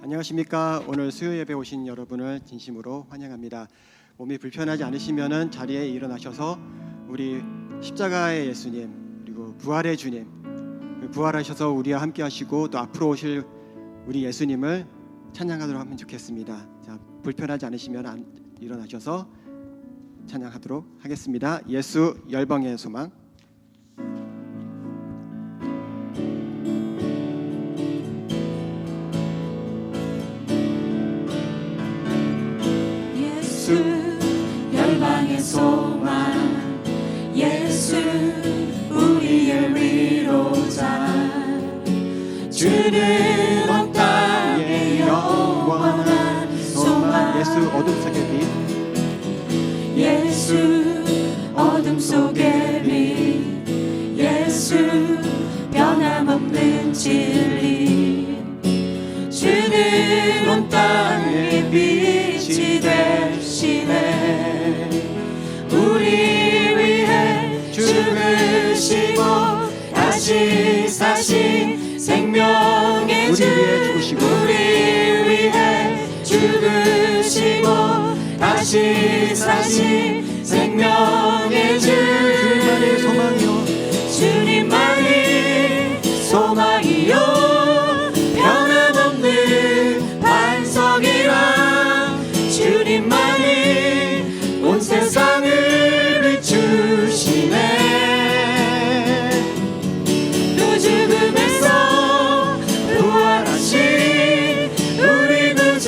안녕하십니까. 오늘 수요 예배 오신 여러분을 진심으로 환영합니다. 몸이 불편하지 않으시면 자리에 일어나셔서 우리 십자가의 예수님 그리고 부활의 주님, 부활하셔서 우리와 함께 하시고 또 앞으로 오실 우리 예수님을 찬양하도록 하면 좋겠습니다. 자, 불편하지 않으시면 일어나셔서 찬양하도록 하겠습니다. 예수 열방의 소망. 예수 열방의 소망, 예수 우리의 위로자, 주는 온 땅의 영원한 소망. 예수 어둠 속의 빛, 예수 어둠 속의 빛, 예수 변함없는 진리, 주는 온 땅의 빛이 되시네. 우리 위해 죽으시고 다시 사신 생명의 주, 우리 위해 죽으시고 다시 사신 생명의 주, 주님만의 소망이요, 주님만이 소망이요, 변함없는 반석이라. 주님만이 온 세상을 비추시네. 또 죽음에서 부활하신 우리 구주,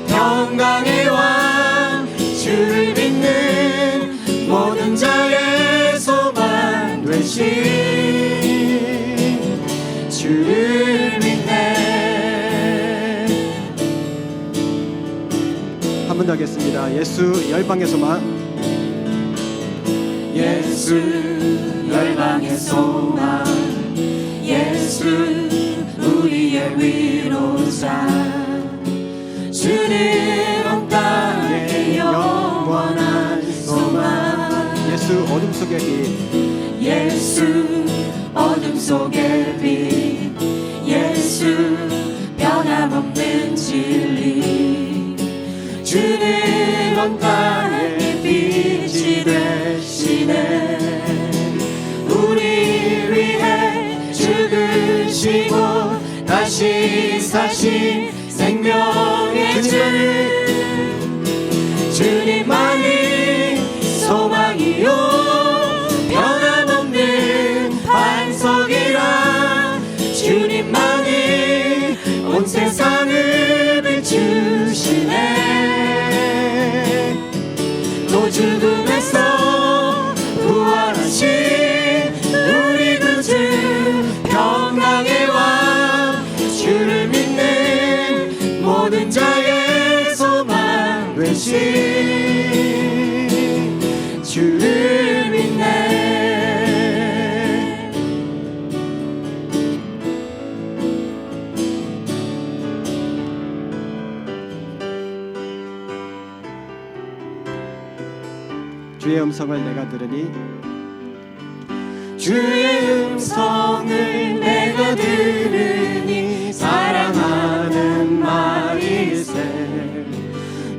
평강의 왕, 주를 믿는 모든 자의 소망 되신 주를 믿네. 한 번 더 하겠습니다. 예수 열방의 소망. 예수 열방의 소망, 예수 우리의 위로자, 주는 온 땅의 영원한 소망. 예수 어둠 속의 빛, 예수 어둠 속의 빛, 예수 변함없는 진리, 주는 온 땅의 빛이 되시네. 우리 위해 죽으시고 다시 사신 생명의 주, 주님만이 소망이요, 변함없는 반석이라. 주님만이 온 세상을 비추시네. 또 죽음에서 부활하신 우리 구주, 평강의 왕, 주를 믿는 모든 자의 소망 되신 주를 믿네. 주의 음성을 내가 들으니, 주의 음성을 내가 들으니 사랑하는 말일세.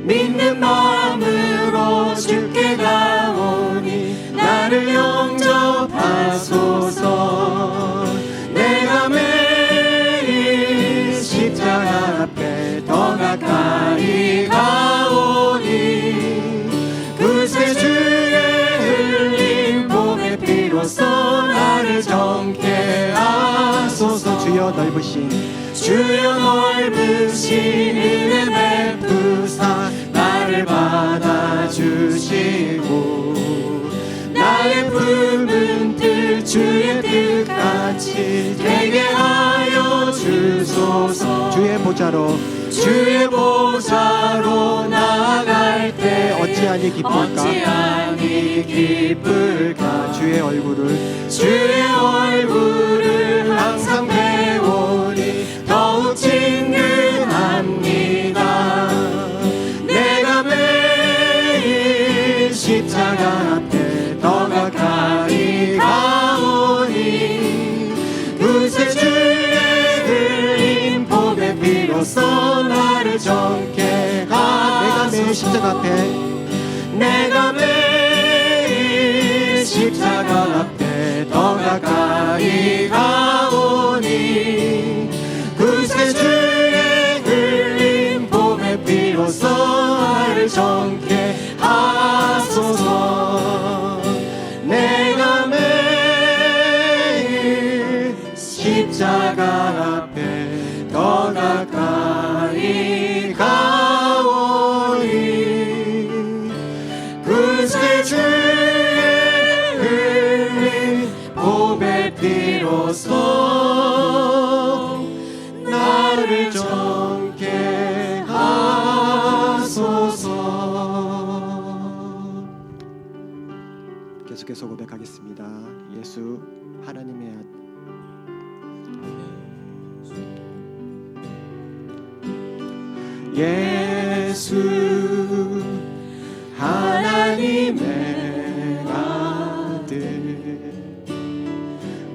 믿는 마음으로 주께 가오니 나를 영접하소서. 내가 매일 십자가 앞에 더 가까이 가오니 그새 주의 흘린 봄의 피로써 나를 정케 하소서. 주여 넓으신 주여 넓으신 은혜 베푸사 나를 받아주시고, 나의 품은 뜻 주의 뜻같이 되게 하여 주소서. 주의 보좌로 나아갈 때 어찌하니 기쁠까? 주의 얼굴을 항상 배우니 더욱 친근합니다. 내가 매일 십자가 앞에 더 가까이 가오니 그새 주의 흘린 봄의 비로소 십자가 앞에 내가 매일 십자가 앞에 더 가까이 가오니 구세주의 흘린 봄의 피로써 나를 정케 하소서. 내가 매일 십자가 앞에 더 가까이 가오니 구세주의 흘린 봄의 피로써 나를 정케 하소서. 계속해서 고백하겠습니다. 예수 하나님의 아들. 예수 하나님의 아들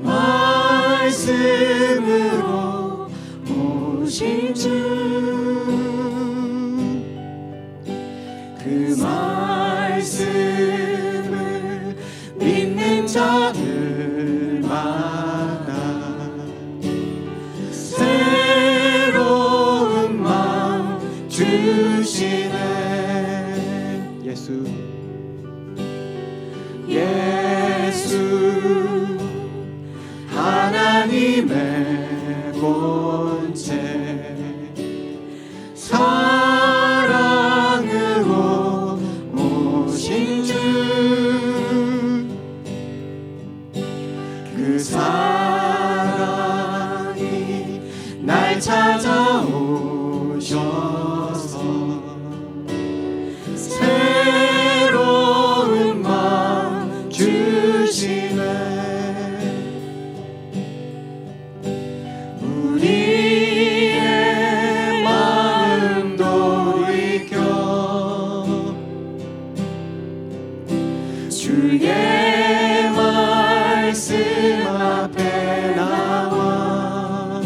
말씀으로 오신 주 그 말씀을 믿는 자들마다 새로운 마음 주시네. 예수 하나님의 본체 사랑으로 오신 주 그 사랑이 날 찾아오셔서 새로운 마음 주시네. 우리의 마음 돌이켜 주의 말씀 앞에 나와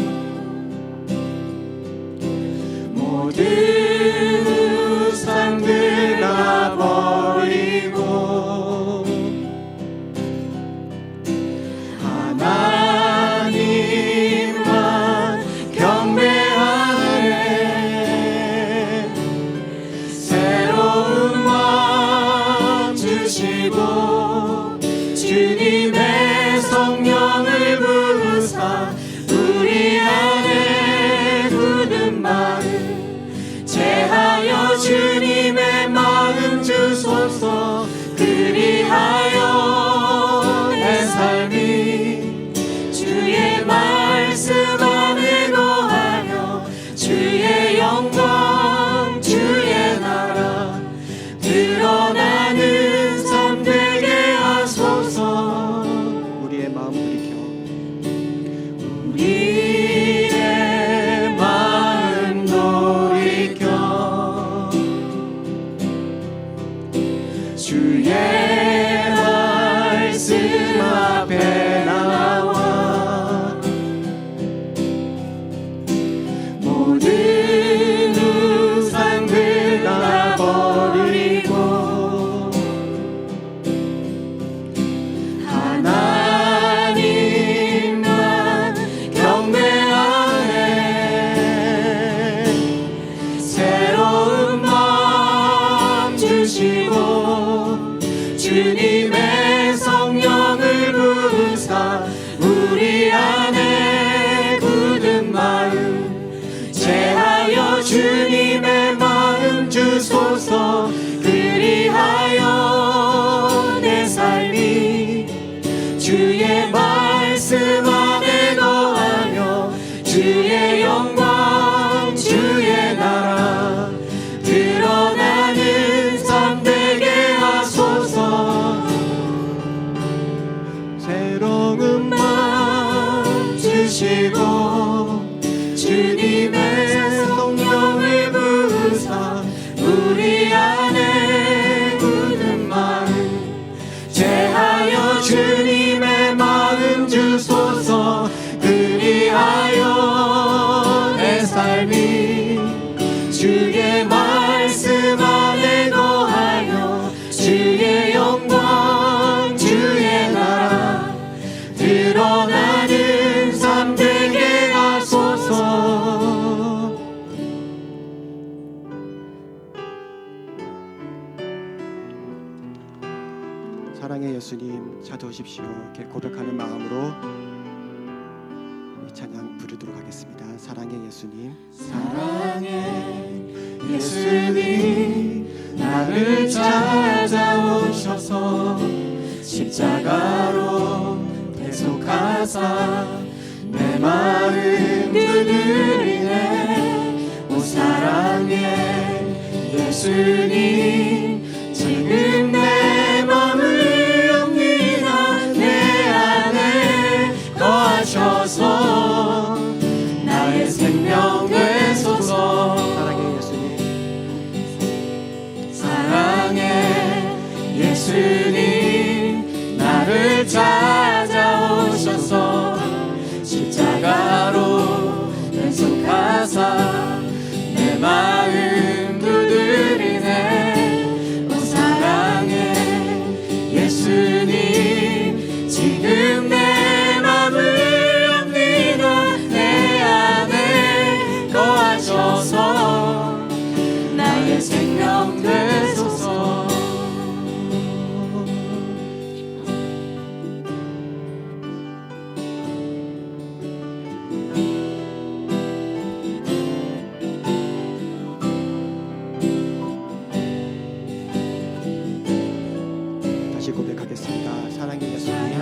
모든 우상들 다 버리고 하나님만 경배하네. 새로운 마음 주시고 주님의 성령을 부으사 우리 안에 굳은 마음 제하여 주님의 마음 주소서. 그리하여 내 삶이 주의 말씀 안에 거하며 주의 영광 주의 나라 드러나는 삶 되게 하소서. 우리의 마음 돌이켜 우리의 마음 돌이켜 주의 말씀 앞에 나와 모든 우상들 다 버리고 하나님만 경배하네. 새로운 마음 주시고 주님의 성령을 부으사 우리 안에 굳은 마음 제하여 주님의 마음 주소서. 그리하여 내 삶이 주의 말씀 안에 거하며 주의 영광 주의 나라 드러나는 삶 되게 하소서. 새로운 마음 주시고 주님의 성령을 부으사 우리 안에 굳은 마음 제하여 주님의 마음 주소서. 그리하여 내 삶이 주의 말씀 안에 예수님 찾아오십시오 이렇게 고백하는 마음으로 이 찬양 부르도록 하겠습니다. 사랑의 예수님, 사랑의 예수님 나를 찾아오셔서 십자가로 대속하사 내 마음 두드리네. 오 사랑의 예수님 지금 내 맘을 옵니다. 내 안에 거하셔서 나의 생명 되소서. 사랑의 예수님, 사랑의 예수님 나를 찾아오셔서 십자가로 대속하사 내 마음 두드리네. 오 사랑의 예수님 지금 내 맘을 옵니다. 내 안에 거하셔서 나의 생명 되소서. 다시 고백하겠습니다. 사랑의 예수님,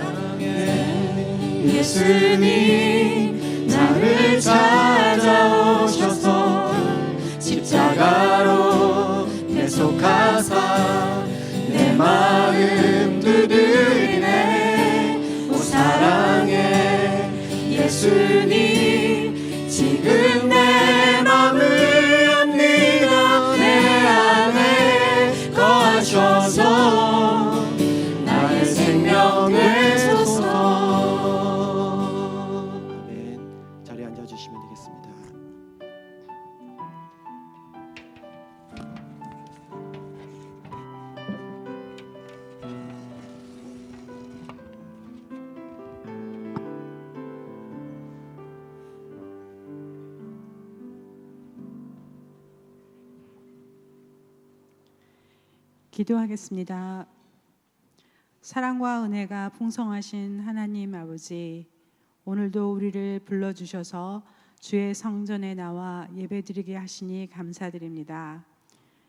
예수님 나를 찾아오셔서 십자가로 대속하사 내 마음 두드리네. 오 사랑의 예수님 지금 내 맘을 옵니다. 내 안에 거하셔서 나의 생명 되소서. 아멘. 자리에 앉아주시면 되겠습니다. 기도하겠습니다. 사랑과 은혜가 풍성하신 하나님 아버지, 오늘도 우리를 불러주셔서 주의 성전에 나와 예배드리게 하시니 감사드립니다.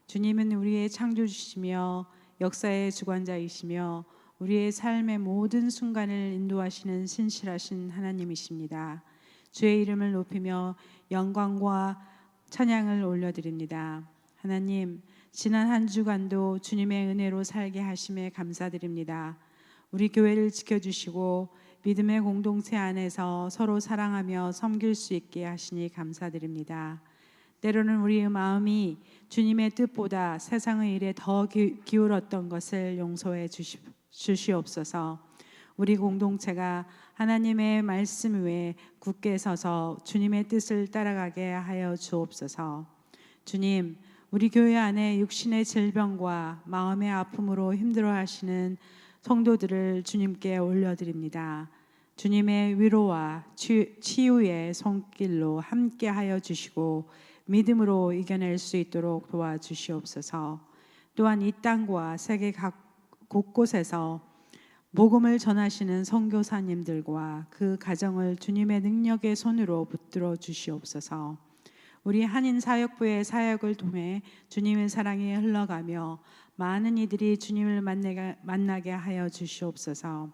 주님은 우리의 창조주시며 역사의 주관자이시며 우리의 삶의 모든 순간을 인도하시는 신실하신 하나님이십니다. 주의 이름을 높이며 영광과 찬양을 올려드립니다. 하나님, 지난 한 주간도 주님의 은혜로 살게 하심에 감사드립니다. 우리 교회를 지켜주시고 믿음의 공동체 안에서 서로 사랑하며 섬길 수 있게 하시니 감사드립니다. 때로는 우리의 마음이 주님의 뜻보다 세상의 일에 더 기울었던 것을 용서해 주시옵소서. 우리 공동체가 하나님의 말씀 위에 굳게 서서 주님의 뜻을 따라가게 하여 주옵소서. 주님, 우리 교회 안에 육신의 질병과 마음의 아픔으로 힘들어하시는 성도들을 주님께 올려드립니다. 주님의 위로와 치유의 손길로 함께하여 주시고 믿음으로 이겨낼 수 있도록 도와주시옵소서. 또한 이 땅과 세계 각 곳곳에서 복음을 전하시는 선교사님들과 그 가정을 주님의 능력의 손으로 붙들어 주시옵소서. 우리 한인사역부의 사역을 통해 주님의 사랑이 흘러가며 많은 이들이 주님을 만나게 하여 주시옵소서.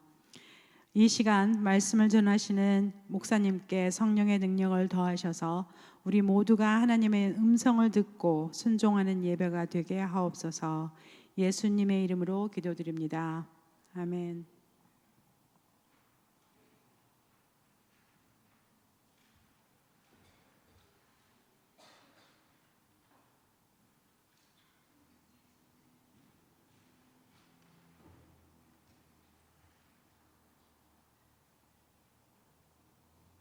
이 시간 말씀을 전하시는 목사님께 성령의 능력을 더하셔서 우리 모두가 하나님의 음성을 듣고 순종하는 예배가 되게 하옵소서. 예수님의 이름으로 기도드립니다. 아멘.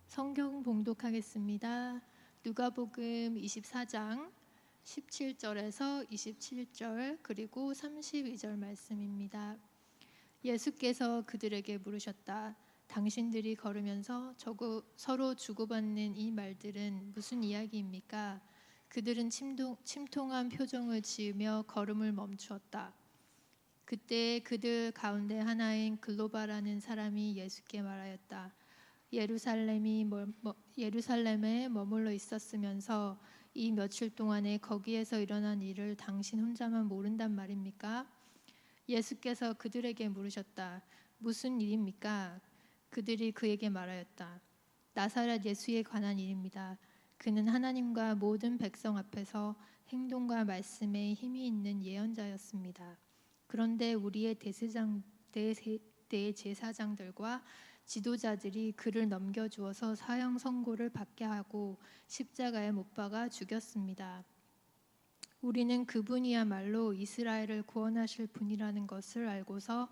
성경 봉독하겠습니다. 누가복음 24장 17절에서 27절 그리고 32절 말씀입니다. 예수께서 그들에게 물으셨다. 당신들이 걸으면서 서로 주고받는 이 말들은 무슨 이야기입니까? 그들은 침통한 표정을 지으며 걸음을 멈추었다. 그때 그들 가운데 하나인 글로바라는 사람이 예수께 말하였다. 예루살렘에 머물러 있었으면서 이 며칠 동안에 거기에서 일어난 일을 당신 혼자만 모른단 말입니까? 예수께서 그들에게 물으셨다. 무슨 일입니까? 그들이 그에게 말하였다. 나사렛 예수에 관한 일입니다. 그는 하나님과 모든 백성 앞에서 행동과 말씀에 힘이 있는 예언자였습니다. 그런데 우리의 대제사장들과 지도자들이 그를 넘겨주어서 사형 선고를 받게 하고 십자가에 못 박아 죽였습니다. 우리는 그분이야말로 이스라엘을 구원하실 분이라는 것을 알고서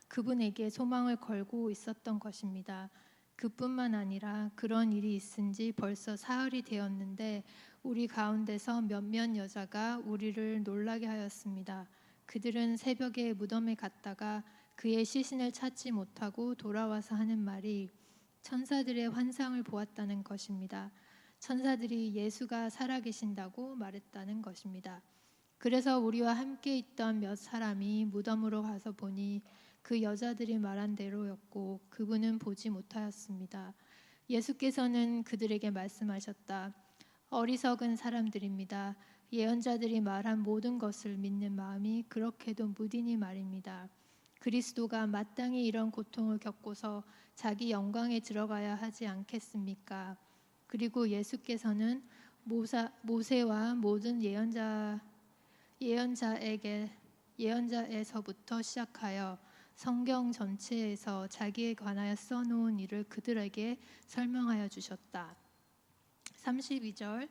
그분에게 소망을 걸고 있었던 것입니다. 그뿐만 아니라 그런 일이 있은 지 벌써 사흘이 되었는데 우리 가운데서 몇몇 여자가 우리를 놀라게 하였습니다. 그들은 새벽에 무덤에 갔다가 그의 시신을 찾지 못하고 돌아와서 하는 말이 천사들의 환상을 보았다는 것입니다. 천사들이 예수가 살아계신다고 말했다는 것입니다. 그래서 우리와 함께 있던 몇 사람이 무덤으로 가서 보니 그 여자들이 말한 대로였고 그분은 보지 못하였습니다. 예수께서는 그들에게 말씀하셨다. 어리석은 사람들입니다. 예언자들이 말한 모든 것을 믿는 마음이 그렇게도 무디니 말입니다. 그리스도가 마땅히 이런 고통을 겪고서 자기 영광에 들어가야 하지 않겠습니까? 그리고 예수께서는 모세와 모든 예언자에서부터 시작하여 성경 전체에서 자기에 관하여 써놓은 일을 그들에게 설명하여 주셨다. 32절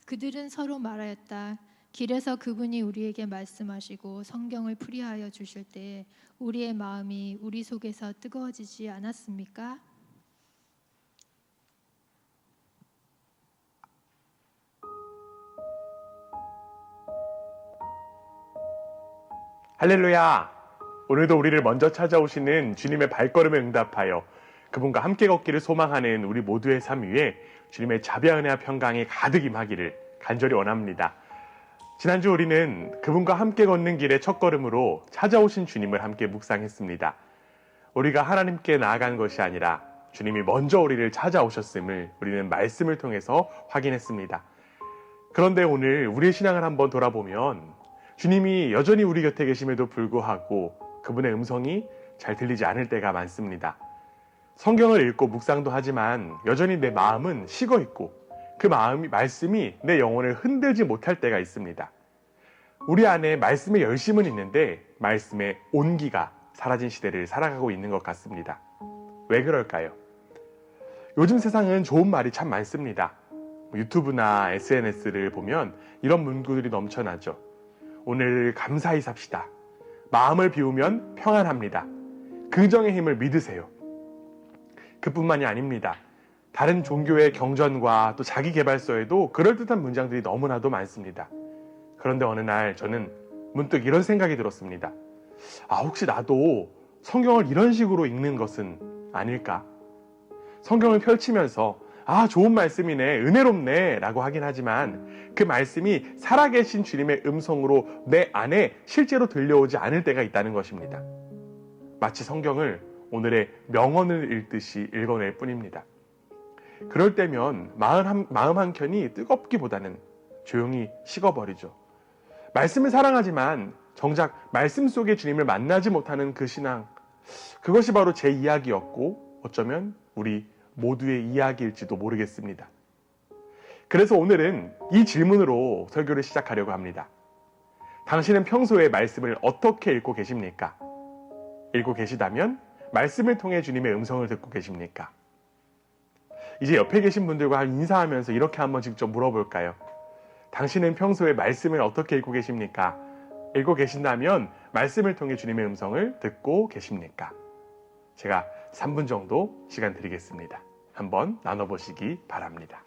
그들은 서로 말하였다. 길에서 그분이 우리에게 말씀하시고 성경을 풀이하여 주실 때 우리의 마음이 우리 속에서 뜨거워지지 않았습니까? 할렐루야! 오늘도 우리를 먼저 찾아오시는 주님의 발걸음에 응답하여 그분과 함께 걷기를 소망하는 우리 모두의 삶 위에 주님의 자비와 은혜와 평강이 가득 임하기를 간절히 원합니다. 지난주 우리는 그분과 함께 걷는 길의 첫걸음으로 찾아오신 주님을 함께 묵상했습니다. 우리가 하나님께 나아간 것이 아니라 주님이 먼저 우리를 찾아오셨음을 우리는 말씀을 통해서 확인했습니다. 그런데 오늘 우리의 신앙을 한번 돌아보면 주님이 여전히 우리 곁에 계심에도 불구하고 그분의 음성이 잘 들리지 않을 때가 많습니다. 성경을 읽고 묵상도 하지만 여전히 내 마음은 식어있고 그 말씀이 내 영혼을 흔들지 못할 때가 있습니다. 우리 안에 말씀의 열심은 있는데 말씀의 온기가 사라진 시대를 살아가고 있는 것 같습니다. 왜 그럴까요? 요즘 세상은 좋은 말이 참 많습니다. 유튜브나 SNS를 보면 이런 문구들이 넘쳐나죠. 오늘 감사히 삽시다. 마음을 비우면 평안합니다. 긍정의 힘을 믿으세요. 그뿐만이 아닙니다. 다른 종교의 경전과 또 자기계발서에도 그럴듯한 문장들이 너무나도 많습니다. 그런데 어느 날 저는 문득 이런 생각이 들었습니다. 혹시 나도 성경을 이런 식으로 읽는 것은 아닐까? 성경을 펼치면서 좋은 말씀이네, 은혜롭네 라고 하긴 하지만 그 말씀이 살아계신 주님의 음성으로 내 안에 실제로 들려오지 않을 때가 있다는 것입니다. 마치 성경을 오늘의 명언을 읽듯이 읽어낼 뿐입니다. 그럴 때면 마음 한켠이 뜨겁기보다는 조용히 식어버리죠. 말씀을 사랑하지만 정작 말씀 속에 주님을 만나지 못하는 그 신앙, 그것이 바로 제 이야기였고 어쩌면 우리 모두의 이야기일지도 모르겠습니다. 그래서 오늘은 이 질문으로 설교를 시작하려고 합니다. 당신은 평소에 말씀을 어떻게 읽고 계십니까? 읽고 계시다면 말씀을 통해 주님의 음성을 듣고 계십니까? 이제 옆에 계신 분들과 인사하면서 이렇게 한번 직접 물어볼까요? 당신은 평소에 말씀을 어떻게 읽고 계십니까? 읽고 계신다면 말씀을 통해 주님의 음성을 듣고 계십니까? 제가 3분 정도 시간 드리겠습니다. 한번 나눠보시기 바랍니다.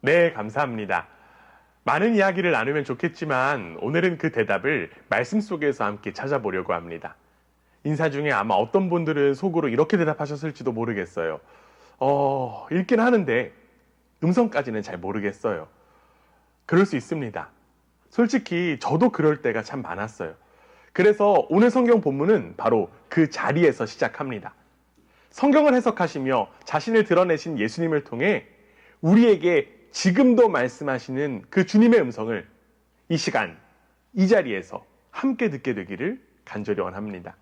네, 감사합니다. 많은 이야기를 나누면 좋겠지만 오늘은 그 대답을 말씀 속에서 함께 찾아보려고 합니다. 인사 중에 아마 어떤 분들은 속으로 이렇게 대답하셨을지도 모르겠어요. 읽긴 하는데 음성까지는 잘 모르겠어요. 그럴 수 있습니다. 솔직히 저도 그럴 때가 참 많았어요. 그래서 오늘 성경 본문은 바로 그 자리에서 시작합니다. 성경을 해석하시며 자신을 드러내신 예수님을 통해 우리에게 지금도 말씀하시는 그 주님의 음성을 이 시간, 이 자리에서 함께 듣게 되기를 간절히 원합니다.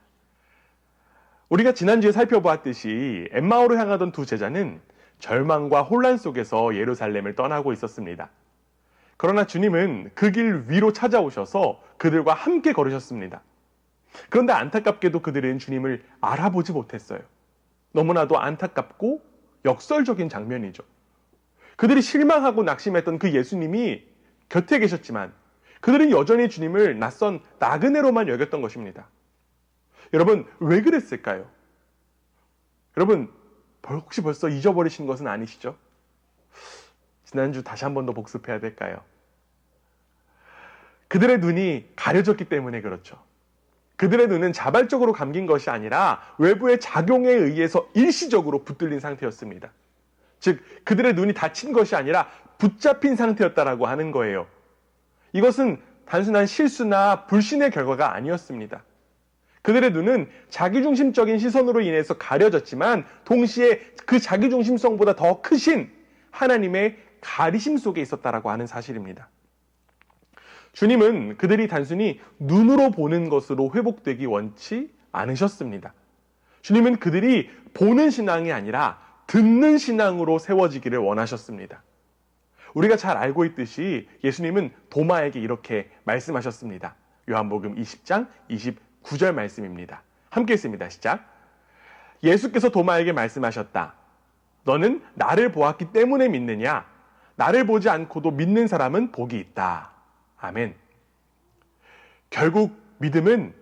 우리가 지난주에 살펴보았듯이 엠마오로 향하던 두 제자는 절망과 혼란 속에서 예루살렘을 떠나고 있었습니다. 그러나 주님은 그 길 위로 찾아오셔서 그들과 함께 걸으셨습니다. 그런데 안타깝게도 그들은 주님을 알아보지 못했어요. 너무나도 안타깝고 역설적인 장면이죠. 그들이 실망하고 낙심했던 그 예수님이 곁에 계셨지만 그들은 여전히 주님을 낯선 나그네로만 여겼던 것입니다. 여러분, 왜 그랬을까요? 여러분, 혹시 벌써 잊어버리신 것은 아니시죠? 지난주 다시 한 번 더 복습해야 될까요? 그들의 눈이 가려졌기 때문에 그렇죠. 그들의 눈은 자발적으로 감긴 것이 아니라 외부의 작용에 의해서 일시적으로 붙들린 상태였습니다. 즉, 그들의 눈이 닫힌 것이 아니라 붙잡힌 상태였다라고 하는 거예요. 이것은 단순한 실수나 불신의 결과가 아니었습니다. 그들의 눈은 자기중심적인 시선으로 인해서 가려졌지만 동시에 그 자기중심성보다 더 크신 하나님의 가리심 속에 있었다라고 하는 사실입니다. 주님은 그들이 단순히 눈으로 보는 것으로 회복되기 원치 않으셨습니다. 주님은 그들이 보는 신앙이 아니라 듣는 신앙으로 세워지기를 원하셨습니다. 우리가 잘 알고 있듯이 예수님은 도마에게 이렇게 말씀하셨습니다. 요한복음 20장 29절 말씀입니다. 함께 읽습니다. 시작. 예수께서 도마에게 말씀하셨다. 너는 나를 보았기 때문에 믿느냐? 나를 보지 않고도 믿는 사람은 복이 있다. 아멘. 결국 믿음은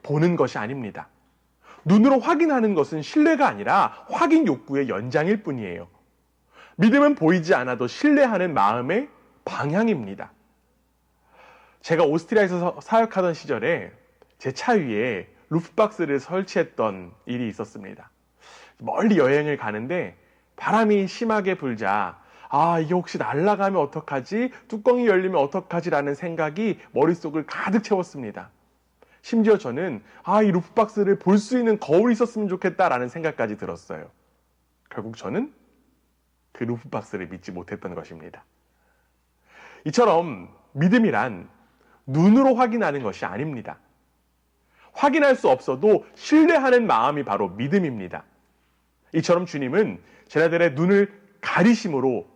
보는 것이 아닙니다. 눈으로 확인하는 것은 신뢰가 아니라 확인 욕구의 연장일 뿐이에요. 믿음은 보이지 않아도 신뢰하는 마음의 방향입니다. 제가 오스트리아에서 사역하던 시절에 제 차 위에 루프박스를 설치했던 일이 있었습니다. 멀리 여행을 가는데 바람이 심하게 불자 이게 혹시 날아가면 어떡하지? 뚜껑이 열리면 어떡하지라는 생각이 머릿속을 가득 채웠습니다. 심지어 저는 이 루프박스를 볼 수 있는 거울이 있었으면 좋겠다라는 생각까지 들었어요. 결국 저는 그 루프박스를 믿지 못했던 것입니다. 이처럼 믿음이란 눈으로 확인하는 것이 아닙니다. 확인할 수 없어도 신뢰하는 마음이 바로 믿음입니다. 이처럼 주님은 제자들의 눈을 가리심으로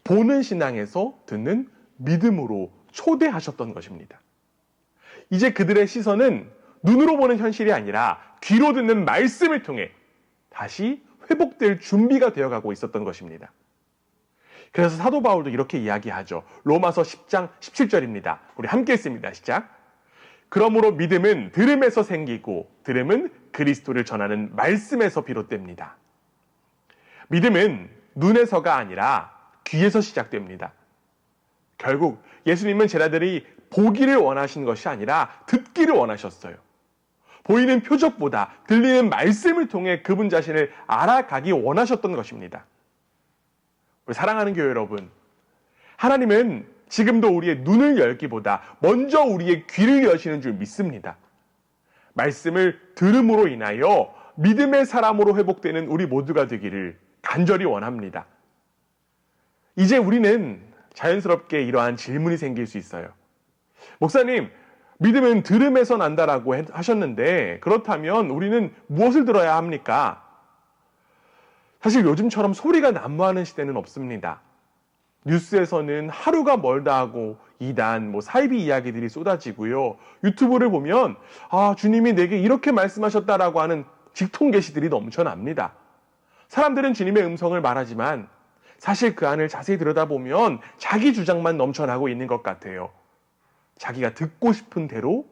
보는 신앙에서 듣는 믿음으로 초대하셨던 것입니다. 이제 그들의 시선은 눈으로 보는 현실이 아니라 귀로 듣는 말씀을 통해 다시 회복될 준비가 되어가고 있었던 것입니다. 그래서 사도 바울도 이렇게 이야기하죠. 로마서 10장 17절입니다. 우리 함께 읽습니다. 시작. 그러므로 믿음은 들음에서 생기고 들음은 그리스도를 전하는 말씀에서 비롯됩니다. 믿음은 눈에서가 아니라 귀에서 시작됩니다. 결국 예수님은 제자들이 보기를 원하신 것이 아니라 듣기를 원하셨어요. 보이는 표적보다 들리는 말씀을 통해 그분 자신을 알아가기 원하셨던 것입니다. 우리 사랑하는 교회 여러분, 하나님은 지금도 우리의 눈을 열기보다 먼저 우리의 귀를 여시는 줄 믿습니다. 말씀을 들음으로 인하여 믿음의 사람으로 회복되는 우리 모두가 되기를 간절히 원합니다. 이제 우리는 자연스럽게 이러한 질문이 생길 수 있어요. 목사님, 믿음은 들음에서 난다라고 하셨는데 그렇다면 우리는 무엇을 들어야 합니까? 사실 요즘처럼 소리가 난무하는 시대는 없습니다. 뉴스에서는 하루가 멀다 하고 이단, 사이비 이야기들이 쏟아지고요. 유튜브를 보면 주님이 내게 이렇게 말씀하셨다라고 하는 직통 계시들이 넘쳐납니다. 사람들은 주님의 음성을 말하지만 사실 그 안을 자세히 들여다보면 자기 주장만 넘쳐나고 있는 것 같아요. 자기가 듣고 싶은 대로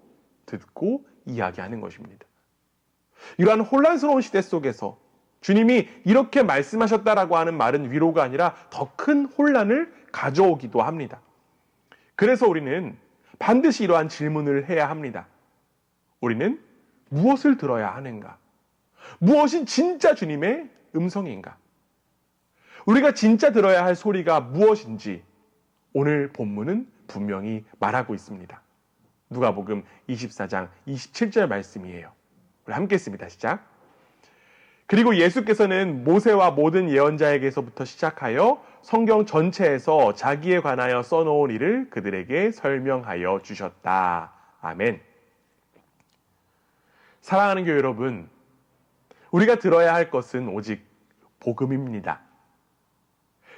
듣고 이야기하는 것입니다. 이러한 혼란스러운 시대 속에서 주님이 이렇게 말씀하셨다라고 하는 말은 위로가 아니라 더 큰 혼란을 가져오기도 합니다. 그래서 우리는 반드시 이러한 질문을 해야 합니다. 우리는 무엇을 들어야 하는가? 무엇이 진짜 주님의 음성인가? 우리가 진짜 들어야 할 소리가 무엇인지 오늘 본문은 분명히 말하고 있습니다. 누가복음 24장 27절 말씀이에요. 우리 함께 읽습니다. 시작. 그리고 예수께서는 모세와 모든 예언자에게서부터 시작하여 성경 전체에서 자기에 관하여 써놓은 일을 그들에게 설명하여 주셨다. 아멘. 사랑하는 교회 여러분, 우리가 들어야 할 것은 오직 복음입니다.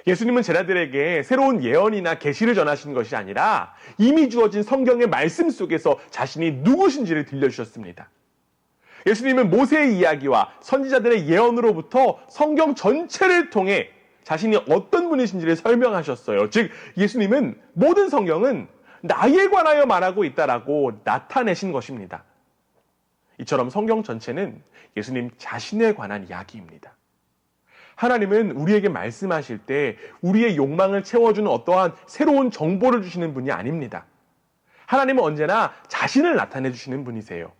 예수님은 제자들에게 새로운 예언이나 계시를 전하신 것이 아니라 이미 주어진 성경의 말씀 속에서 자신이 누구신지를 들려주셨습니다. 예수님은 모세의 이야기와 선지자들의 예언으로부터 성경 전체를 통해 자신이 어떤 분이신지를 설명하셨어요. 즉 예수님은 모든 성경은 나에 관하여 말하고 있다라고 나타내신 것입니다. 이처럼 성경 전체는 예수님 자신에 관한 이야기입니다. 하나님은 우리에게 말씀하실 때 우리의 욕망을 채워주는 어떠한 새로운 정보를 주시는 분이 아닙니다. 하나님은 언제나 자신을 나타내 주시는 분이세요.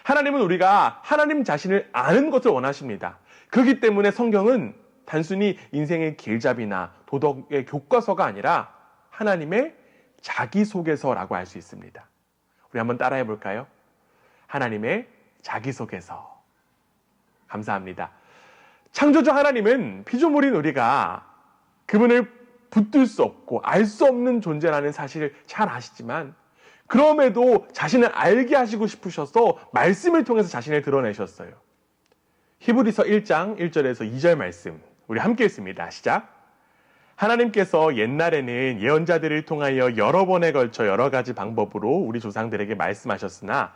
하나님은 우리가 하나님 자신을 아는 것을 원하십니다. 그렇기 때문에 성경은 단순히 인생의 길잡이나 도덕의 교과서가 아니라 하나님의 자기소개서라고 할 수 있습니다. 우리 한번 따라해 볼까요? 하나님의 자기소개서. 감사합니다. 창조주 하나님은 피조물인 우리가 그분을 붙들 수 없고 알 수 없는 존재라는 사실을 잘 아시지만 그럼에도 자신을 알게 하시고 싶으셔서 말씀을 통해서 자신을 드러내셨어요. 히브리서 1장 1절에서 2절 말씀 우리 함께 읽습니다. 시작. 하나님께서 옛날에는 예언자들을 통하여 여러 번에 걸쳐 여러 가지 방법으로 우리 조상들에게 말씀하셨으나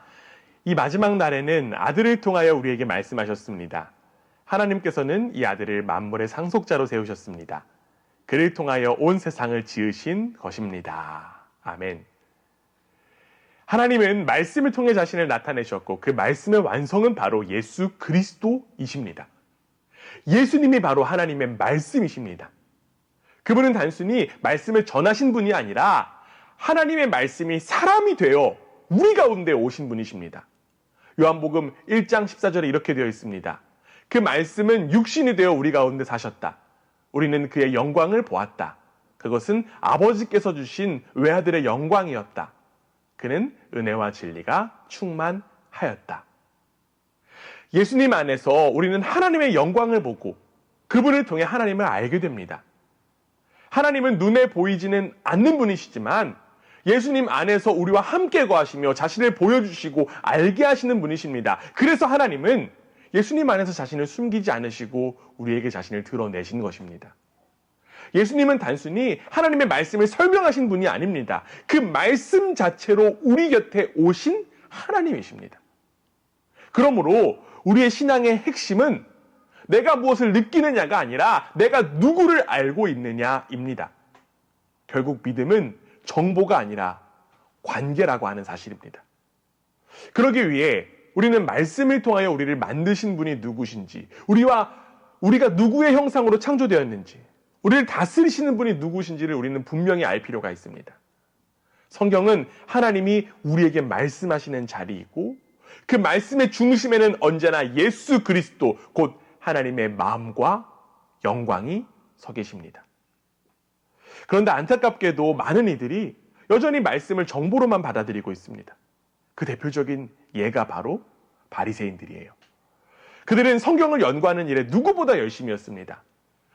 이 마지막 날에는 아들을 통하여 우리에게 말씀하셨습니다. 하나님께서는 이 아들을 만물의 상속자로 세우셨습니다. 그를 통하여 온 세상을 지으신 것입니다. 아멘. 하나님은 말씀을 통해 자신을 나타내셨고 그 말씀의 완성은 바로 예수 그리스도이십니다. 예수님이 바로 하나님의 말씀이십니다. 그분은 단순히 말씀을 전하신 분이 아니라 하나님의 말씀이 사람이 되어 우리 가운데 오신 분이십니다. 요한복음 1장 14절에 이렇게 되어 있습니다. 그 말씀은 육신이 되어 우리 가운데 사셨다. 우리는 그의 영광을 보았다. 그것은 아버지께서 주신 외아들의 영광이었다. 그는 은혜와 진리가 충만하였다. 예수님 안에서 우리는 하나님의 영광을 보고 그분을 통해 하나님을 알게 됩니다. 하나님은 눈에 보이지는 않는 분이시지만 예수님 안에서 우리와 함께 거하시며 자신을 보여주시고 알게 하시는 분이십니다. 그래서 하나님은 예수님 안에서 자신을 숨기지 않으시고 우리에게 자신을 드러내신 것입니다. 예수님은 단순히 하나님의 말씀을 설명하신 분이 아닙니다. 그 말씀 자체로 우리 곁에 오신 하나님이십니다. 그러므로 우리의 신앙의 핵심은 내가 무엇을 느끼느냐가 아니라 내가 누구를 알고 있느냐입니다. 결국 믿음은 정보가 아니라 관계라고 하는 사실입니다. 그러기 위해 우리는 말씀을 통하여 우리를 만드신 분이 누구신지, 우리가 누구의 형상으로 창조되었는지, 우리를 다스리시는 분이 누구신지를 우리는 분명히 알 필요가 있습니다. 성경은 하나님이 우리에게 말씀하시는 자리이고 그 말씀의 중심에는 언제나 예수 그리스도 곧 하나님의 마음과 영광이 서 계십니다. 그런데 안타깝게도 많은 이들이 여전히 말씀을 정보로만 받아들이고 있습니다. 그 대표적인 예가 바로 바리새인들이에요. 그들은 성경을 연구하는 일에 누구보다 열심이었습니다.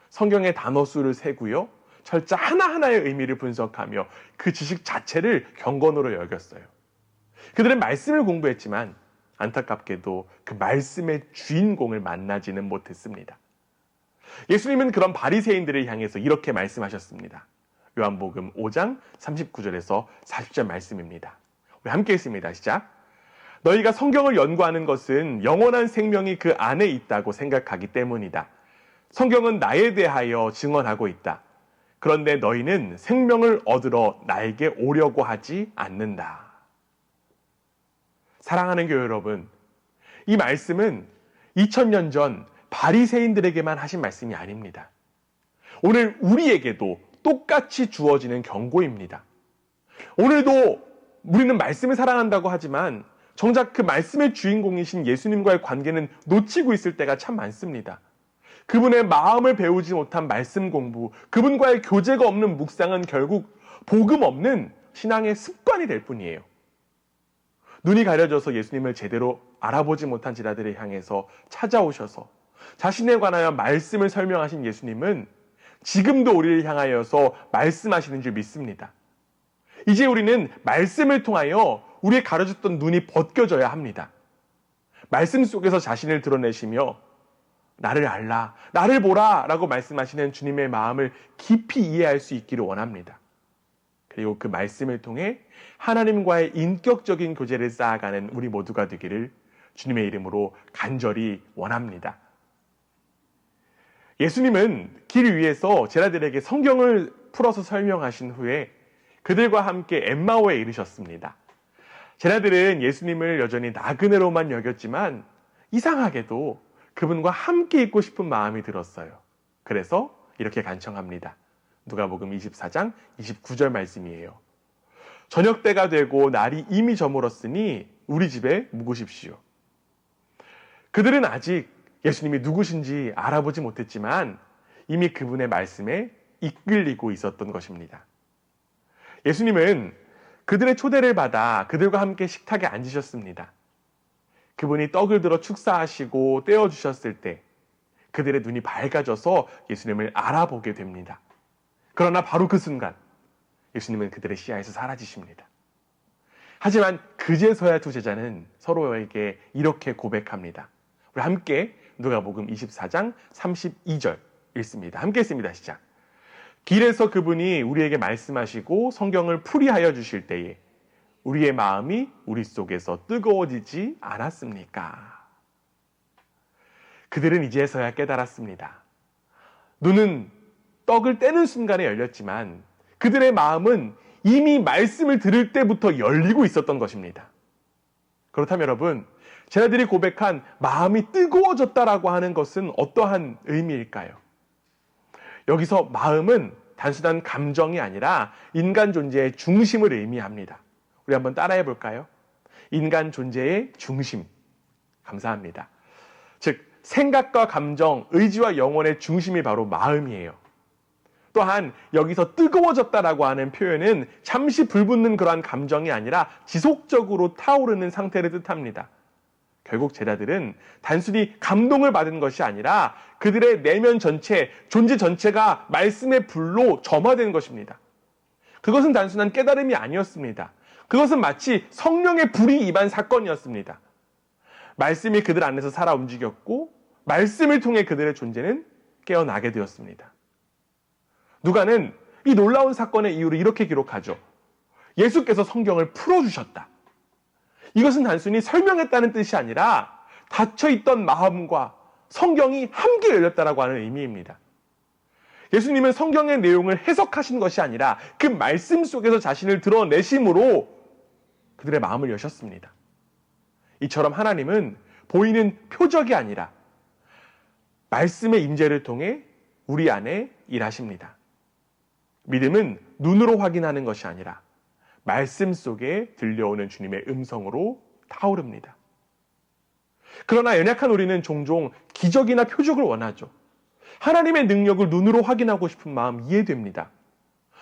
성경의 단어 수를 세고요. 철자 하나하나의 의미를 분석하며 그 지식 자체를 경건으로 여겼어요. 그들은 말씀을 공부했지만 안타깝게도 그 말씀의 주인공을 만나지는 못했습니다. 예수님은 그런 바리새인들을 향해서 이렇게 말씀하셨습니다. 요한복음 5장 39절에서 40절 말씀입니다. 우리 함께 읽습니다. 시작. 너희가 성경을 연구하는 것은 영원한 생명이 그 안에 있다고 생각하기 때문이다. 성경은 나에 대하여 증언하고 있다. 그런데 너희는 생명을 얻으러 나에게 오려고 하지 않는다. 사랑하는 교회 여러분, 이 말씀은 2000년 전 바리새인들에게만 하신 말씀이 아닙니다. 오늘 우리에게도 똑같이 주어지는 경고입니다. 오늘도 우리는 말씀을 사랑한다고 하지만 정작 그 말씀의 주인공이신 예수님과의 관계는 놓치고 있을 때가 참 많습니다. 그분의 마음을 배우지 못한 말씀 공부, 그분과의 교제가 없는 묵상은 결국 복음 없는 신앙의 습관이 될 뿐이에요. 눈이 가려져서 예수님을 제대로 알아보지 못한 지라들을 향해서 찾아오셔서 자신에 관하여 말씀을 설명하신 예수님은 지금도 우리를 향하여서 말씀하시는 줄 믿습니다. 이제 우리는 말씀을 통하여 우리의 가려졌던 눈이 벗겨져야 합니다. 말씀 속에서 자신을 드러내시며 나를 알라, 나를 보라 라고 말씀하시는 주님의 마음을 깊이 이해할 수 있기를 원합니다. 그리고 그 말씀을 통해 하나님과의 인격적인 교제를 쌓아가는 우리 모두가 되기를 주님의 이름으로 간절히 원합니다. 예수님은 길 위에서 제자들에게 성경을 풀어서 설명하신 후에 그들과 함께 엠마오에 이르셨습니다. 제자들은 예수님을 여전히 나그네로만 여겼지만 이상하게도 그분과 함께 있고 싶은 마음이 들었어요. 그래서 이렇게 간청합니다. 누가복음 24장 29절 말씀이에요. 저녁 때가 되고 날이 이미 저물었으니 우리 집에 묵으십시오. 그들은 아직 예수님이 누구신지 알아보지 못했지만 이미 그분의 말씀에 이끌리고 있었던 것입니다. 예수님은 그들의 초대를 받아 그들과 함께 식탁에 앉으셨습니다. 그분이 떡을 들어 축사하시고 떼어주셨을 때 그들의 눈이 밝아져서 예수님을 알아보게 됩니다. 그러나 바로 그 순간 예수님은 그들의 시야에서 사라지십니다. 하지만 그제서야 두 제자는 서로에게 이렇게 고백합니다. 우리 함께 누가복음 24장 32절 읽습니다. 함께 읽습니다. 시작. 길에서 그분이 우리에게 말씀하시고 성경을 풀이하여 주실 때에 우리의 마음이 우리 속에서 뜨거워지지 않았습니까? 그들은 이제서야 깨달았습니다. 눈은 떡을 떼는 순간에 열렸지만 그들의 마음은 이미 말씀을 들을 때부터 열리고 있었던 것입니다. 그렇다면 여러분, 제자들이 고백한 마음이 뜨거워졌다라고 하는 것은 어떠한 의미일까요? 여기서 마음은 단순한 감정이 아니라 인간 존재의 중심을 의미합니다. 우리 한번 따라해 볼까요? 인간 존재의 중심. 감사합니다. 즉, 생각과 감정, 의지와 영혼의 중심이 바로 마음이에요. 또한 여기서 뜨거워졌다라고 하는 표현은 잠시 불붙는 그러한 감정이 아니라 지속적으로 타오르는 상태를 뜻합니다. 결국 제자들은 단순히 감동을 받은 것이 아니라 그들의 내면 전체, 존재 전체가 말씀의 불로 점화된 것입니다. 그것은 단순한 깨달음이 아니었습니다. 그것은 마치 성령의 불이 임한 사건이었습니다. 말씀이 그들 안에서 살아 움직였고 말씀을 통해 그들의 존재는 깨어나게 되었습니다. 누가는 이 놀라운 사건의 이유를 이렇게 기록하죠. 예수께서 성경을 풀어주셨다. 이것은 단순히 설명했다는 뜻이 아니라 닫혀있던 마음과 성경이 함께 열렸다라고 하는 의미입니다. 예수님은 성경의 내용을 해석하신 것이 아니라 그 말씀 속에서 자신을 드러내심으로 그들의 마음을 여셨습니다. 이처럼 하나님은 보이는 표적이 아니라 말씀의 임재를 통해 우리 안에 일하십니다. 믿음은 눈으로 확인하는 것이 아니라 말씀 속에 들려오는 주님의 음성으로 타오릅니다. 그러나 연약한 우리는 종종 기적이나 표적을 원하죠. 하나님의 능력을 눈으로 확인하고 싶은 마음 이해됩니다.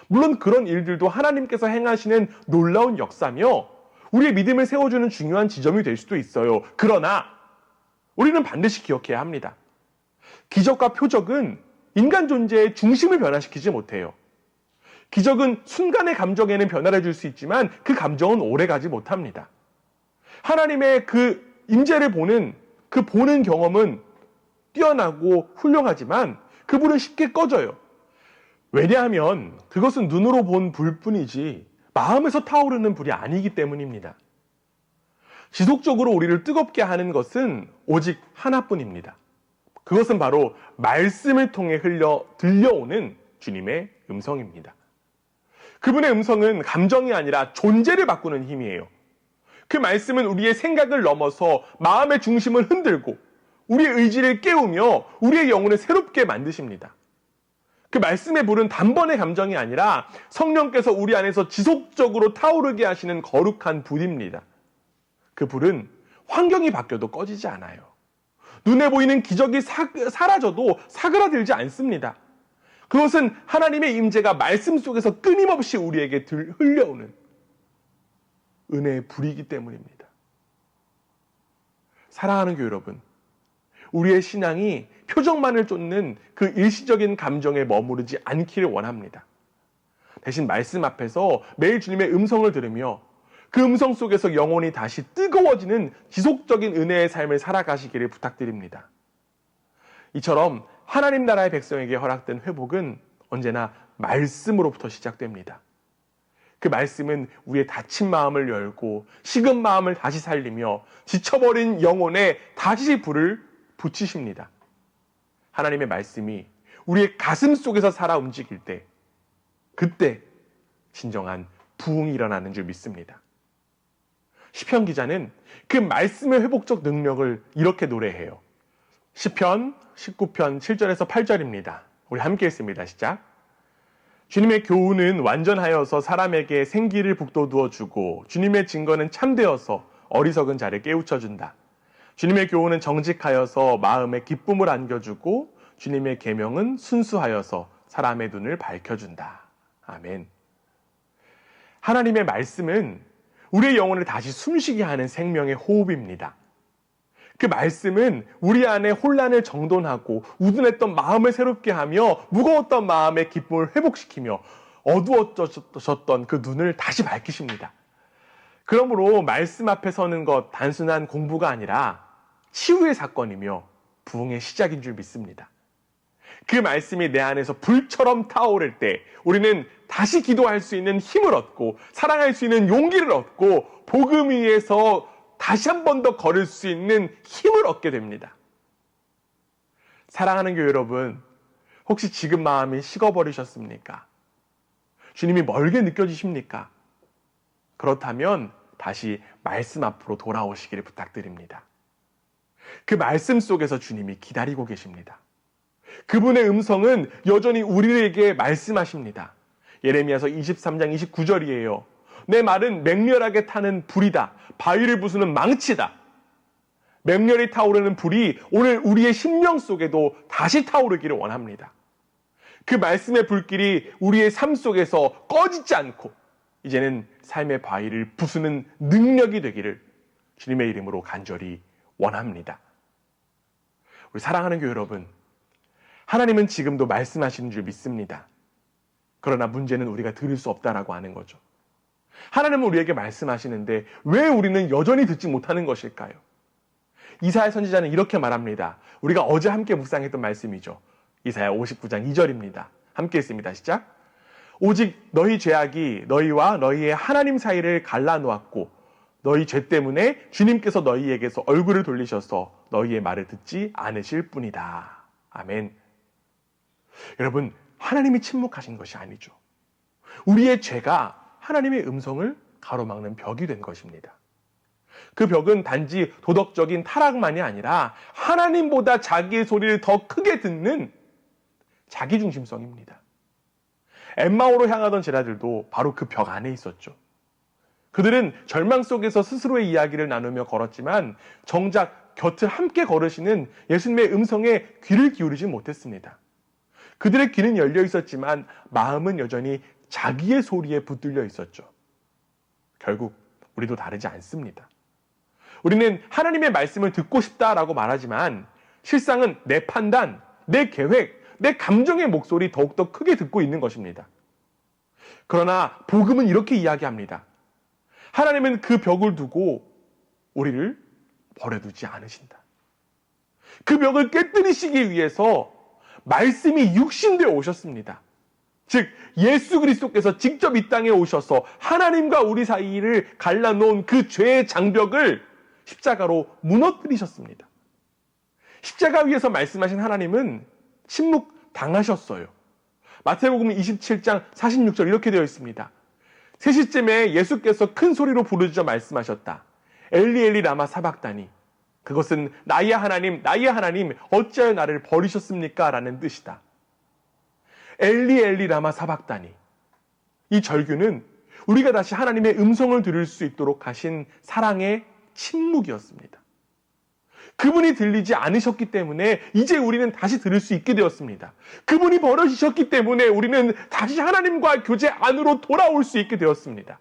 물론 그런 일들도 하나님께서 행하시는 놀라운 역사며 우리의 믿음을 세워주는 중요한 지점이 될 수도 있어요. 그러나 우리는 반드시 기억해야 합니다. 기적과 표적은 인간 존재의 중심을 변화시키지 못해요. 기적은 순간의 감정에는 변화를 줄 수 있지만 그 감정은 오래가지 못합니다. 하나님의 그 임재를 보는 그 보는 경험은 뛰어나고 훌륭하지만 그 불은 쉽게 꺼져요. 왜냐하면 그것은 눈으로 본 불뿐이지 마음에서 타오르는 불이 아니기 때문입니다. 지속적으로 우리를 뜨겁게 하는 것은 오직 하나뿐입니다. 그것은 바로 말씀을 통해 들려오는 주님의 음성입니다. 그분의 음성은 감정이 아니라 존재를 바꾸는 힘이에요. 그 말씀은 우리의 생각을 넘어서 마음의 중심을 흔들고 우리의 의지를 깨우며 우리의 영혼을 새롭게 만드십니다. 그 말씀의 불은 단번의 감정이 아니라 성령께서 우리 안에서 지속적으로 타오르게 하시는 거룩한 불입니다. 그 불은 환경이 바뀌어도 꺼지지 않아요. 눈에 보이는 기적이 사라져도 사그라들지 않습니다. 그것은 하나님의 임재가 말씀 속에서 끊임없이 우리에게 흘려오는 은혜의 불이기 때문입니다. 사랑하는 교회 여러분, 우리의 신앙이 표정만을 쫓는 그 일시적인 감정에 머무르지 않기를 원합니다. 대신 말씀 앞에서 매일 주님의 음성을 들으며 그 음성 속에서 영혼이 다시 뜨거워지는 지속적인 은혜의 삶을 살아가시기를 부탁드립니다. 이처럼 하나님 나라의 백성에게 허락된 회복은 언제나 말씀으로부터 시작됩니다. 그 말씀은 우리의 닫힌 마음을 열고 식은 마음을 다시 살리며 지쳐버린 영혼에 다시 불을 붙이십니다. 하나님의 말씀이 우리의 가슴 속에서 살아 움직일 때, 그때 진정한 부흥이 일어나는 줄 믿습니다. 시편 기자는 그 말씀의 회복적 능력을 이렇게 노래해요. 시편 19편 7절에서 8절입니다. 우리 함께 읽습니다. 시작. 주님의 교훈은 완전하여서 사람에게 생기를 북돋워 주고 주님의 증거는 참되어서 어리석은 자를 깨우쳐준다. 주님의 교훈은 정직하여서 마음에 기쁨을 안겨주고 주님의 계명은 순수하여서 사람의 눈을 밝혀준다. 아멘. 하나님의 말씀은 우리의 영혼을 다시 숨쉬게 하는 생명의 호흡입니다. 그 말씀은 우리 안에 혼란을 정돈하고 우둔했던 마음을 새롭게 하며 무거웠던 마음의 기쁨을 회복시키며 어두워졌던 그 눈을 다시 밝히십니다. 그러므로 말씀 앞에 서는 것 단순한 공부가 아니라 치유의 사건이며 부흥의 시작인 줄 믿습니다. 그 말씀이 내 안에서 불처럼 타오를 때 우리는 다시 기도할 수 있는 힘을 얻고 사랑할 수 있는 용기를 얻고 복음 위에서 다시 한 번 더 걸을 수 있는 힘을 얻게 됩니다. 사랑하는 교회 여러분, 혹시 지금 마음이 식어버리셨습니까? 주님이 멀게 느껴지십니까? 그렇다면 다시 말씀 앞으로 돌아오시기를 부탁드립니다. 그 말씀 속에서 주님이 기다리고 계십니다. 그분의 음성은 여전히 우리에게 말씀하십니다. 예레미야서 23장 29절이에요. 내 말은 맹렬하게 타는 불이다. 바위를 부수는 망치다. 맹렬히 타오르는 불이 오늘 우리의 심령 속에도 다시 타오르기를 원합니다. 그 말씀의 불길이 우리의 삶 속에서 꺼지지 않고 이제는 삶의 바위를 부수는 능력이 되기를 주님의 이름으로 간절히 원합니다. 우리 사랑하는 교회 여러분, 하나님은 지금도 말씀하시는 줄 믿습니다. 그러나 문제는 우리가 들을 수 없다라고 하는 거죠. 하나님은 우리에게 말씀하시는데 왜 우리는 여전히 듣지 못하는 것일까요? 이사야 선지자는 이렇게 말합니다. 우리가 어제 함께 묵상했던 말씀이죠. 이사야 59장 2절입니다. 함께 읽습니다. 시작. 오직 너희 죄악이 너희와 너희의 하나님 사이를 갈라놓았고 너희 죄 때문에 주님께서 너희에게서 얼굴을 돌리셔서 너희의 말을 듣지 않으실 뿐이다. 아멘. 여러분, 하나님이 침묵하신 것이 아니죠. 우리의 죄가 하나님의 음성을 가로막는 벽이 된 것입니다. 그 벽은 단지 도덕적인 타락만이 아니라 하나님보다 자기의 소리를 더 크게 듣는 자기중심성입니다. 엠마오로 향하던 제자들도 바로 그 벽 안에 있었죠. 그들은 절망 속에서 스스로의 이야기를 나누며 걸었지만 정작 곁을 함께 걸으시는 예수님의 음성에 귀를 기울이지 못했습니다. 그들의 귀는 열려 있었지만 마음은 여전히 자기의 소리에 붙들려 있었죠. 결국 우리도 다르지 않습니다. 우리는 하나님의 말씀을 듣고 싶다라고 말하지만 실상은 내 판단, 내 계획, 내 감정의 목소리 더욱더 크게 듣고 있는 것입니다. 그러나 복음은 이렇게 이야기합니다. 하나님은 그 벽을 두고 우리를 버려두지 않으신다. 그 벽을 깨뜨리시기 위해서 말씀이 육신되어 오셨습니다. 즉 예수 그리스도께서 직접 이 땅에 오셔서 하나님과 우리 사이를 갈라놓은 그 죄의 장벽을 십자가로 무너뜨리셨습니다. 십자가 위에서 말씀하신 하나님은 침묵당하셨어요. 마태복음 27장 46절 이렇게 되어 있습니다. 3시쯤에 예수께서 큰 소리로 부르짖어 말씀하셨다. 엘리 엘리 라마 사박다니. 그것은 나의 하나님 어찌하여 나를 버리셨습니까? 라는 뜻이다. 엘리 엘리 라마 사박다니. 이 절규는 우리가 다시 하나님의 음성을 들을 수 있도록 하신 사랑의 침묵이었습니다. 그분이 들리지 않으셨기 때문에 이제 우리는 다시 들을 수 있게 되었습니다. 그분이 버려지셨기 때문에 우리는 다시 하나님과 교제 안으로 돌아올 수 있게 되었습니다.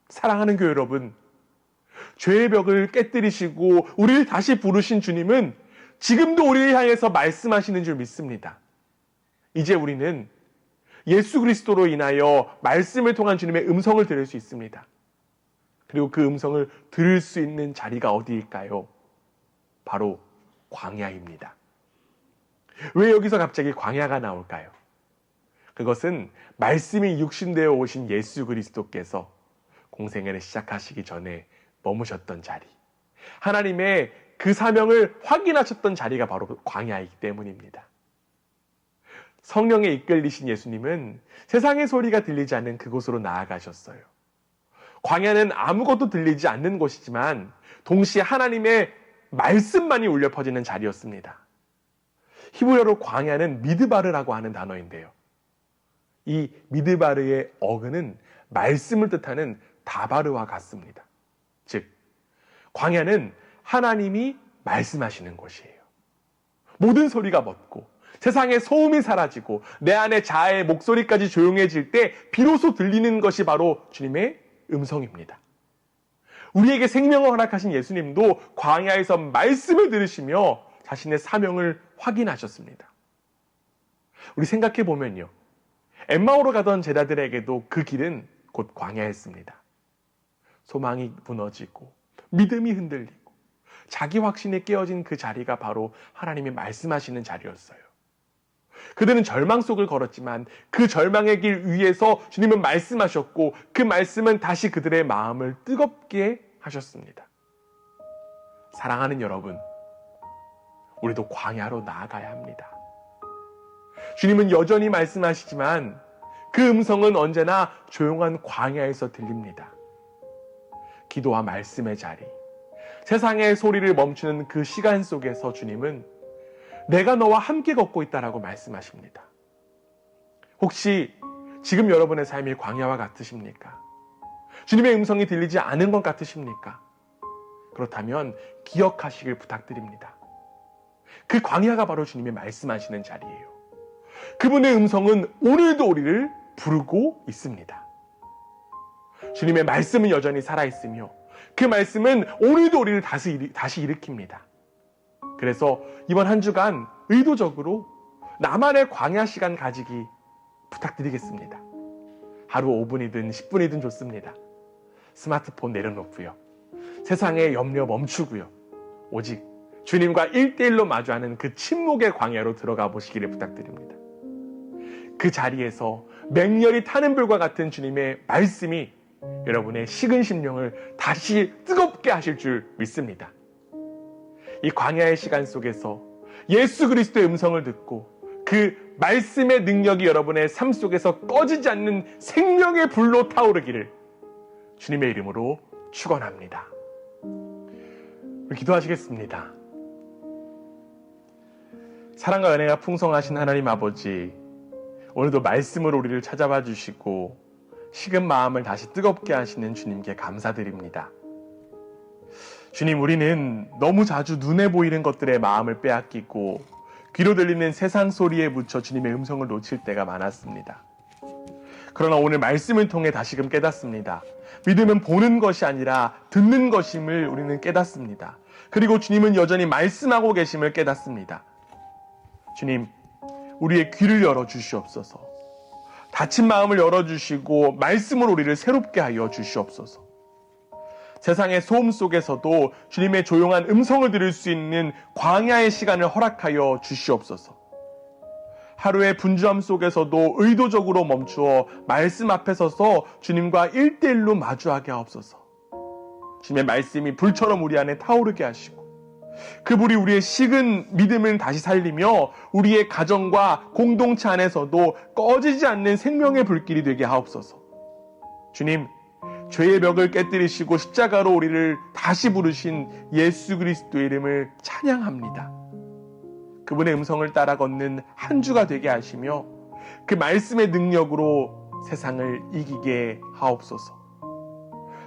사랑하는 교회 여러분, 죄의 벽을 깨뜨리시고 우리를 다시 부르신 주님은 지금도 우리를 향해서 말씀하시는 줄 믿습니다. 이제 우리는 예수 그리스도로 인하여 말씀을 통한 주님의 음성을 들을 수 있습니다. 그리고 그 음성을 들을 수 있는 자리가 어디일까요? 바로 광야입니다. 왜 여기서 갑자기 광야가 나올까요? 그것은 말씀이 육신되어 오신 예수 그리스도께서 공생애를 시작하시기 전에 머무셨던 자리, 하나님의 그 사명을 확인하셨던 자리가 바로 광야이기 때문입니다. 성령에 이끌리신 예수님은 세상의 소리가 들리지 않는 그곳으로 나아가셨어요. 광야는 아무것도 들리지 않는 곳이지만 동시에 하나님의 말씀만이 울려 퍼지는 자리였습니다. 히브리어로 광야는 미드바르라고 하는 단어인데요. 이 미드바르의 어근은 말씀을 뜻하는 다바르와 같습니다. 즉, 광야는 하나님이 말씀하시는 곳이에요. 모든 소리가 멎고 세상의 소음이 사라지고 내 안의 자아의 목소리까지 조용해질 때 비로소 들리는 것이 바로 주님의 음성입니다. 우리에게 생명을 허락하신 예수님도 광야에서 말씀을 들으시며 자신의 사명을 확인하셨습니다. 우리 생각해 보면요, 엠마오로 가던 제자들에게도 그 길은 곧 광야였습니다. 소망이 무너지고 믿음이 흔들리고 자기 확신이 깨어진 그 자리가 바로 하나님이 말씀하시는 자리였어요. 그들은 절망 속을 걸었지만 그 절망의 길 위에서 주님은 말씀하셨고 그 말씀은 다시 그들의 마음을 뜨겁게 하셨습니다. 사랑하는 여러분, 우리도 광야로 나아가야 합니다. 주님은 여전히 말씀하시지만 그 음성은 언제나 조용한 광야에서 들립니다. 기도와 말씀의 자리, 세상의 소리를 멈추는 그 시간 속에서 주님은 내가 너와 함께 걷고 있다라고 말씀하십니다. 혹시 지금 여러분의 삶이 광야와 같으십니까? 주님의 음성이 들리지 않은 것 같으십니까? 그렇다면 기억하시길 부탁드립니다. 그 광야가 바로 주님이 말씀하시는 자리예요. 그분의 음성은 오늘도 우리를 부르고 있습니다. 주님의 말씀은 여전히 살아있으며 그 말씀은 오늘도 우리를 다시 일으킵니다. 그래서 이번 한 주간 의도적으로 나만의 광야 시간 가지기 부탁드리겠습니다. 하루 5분이든 10분이든 좋습니다. 스마트폰 내려놓고요. 세상의 염려 멈추고요. 오직 주님과 1대1로 마주하는 그 침묵의 광야로 들어가 보시기를 부탁드립니다. 그 자리에서 맹렬히 타는 불과 같은 주님의 말씀이 여러분의 식은 심령을 다시 뜨겁게 하실 줄 믿습니다. 이 광야의 시간 속에서 예수 그리스도의 음성을 듣고 그 말씀의 능력이 여러분의 삶 속에서 꺼지지 않는 생명의 불로 타오르기를 주님의 이름으로 축원합니다. 우리 기도하시겠습니다. 사랑과 은혜가 풍성하신 하나님 아버지, 오늘도 말씀으로 우리를 찾아봐 주시고 식은 마음을 다시 뜨겁게 하시는 주님께 감사드립니다. 주님, 우리는 너무 자주 눈에 보이는 것들에 마음을 빼앗기고 귀로 들리는 세상 소리에 묻혀 주님의 음성을 놓칠 때가 많았습니다. 그러나 오늘 말씀을 통해 다시금 깨닫습니다. 믿음은 보는 것이 아니라 듣는 것임을 우리는 깨닫습니다. 그리고 주님은 여전히 말씀하고 계심을 깨닫습니다. 주님, 우리의 귀를 열어주시옵소서. 닫힌 마음을 열어주시고 말씀으로 우리를 새롭게 하여 주시옵소서. 세상의 소음 속에서도 주님의 조용한 음성을 들을 수 있는 광야의 시간을 허락하여 주시옵소서. 하루의 분주함 속에서도 의도적으로 멈추어 말씀 앞에 서서 주님과 1대1로 마주하게 하옵소서. 주님의 말씀이 불처럼 우리 안에 타오르게 하시고 그 불이 우리의 식은 믿음을 다시 살리며 우리의 가정과 공동체 안에서도 꺼지지 않는 생명의 불길이 되게 하옵소서. 주님, 죄의 벽을 깨뜨리시고 십자가로 우리를 다시 부르신 예수 그리스도의 이름을 찬양합니다. 그분의 음성을 따라 걷는 한 주가 되게 하시며 그 말씀의 능력으로 세상을 이기게 하옵소서.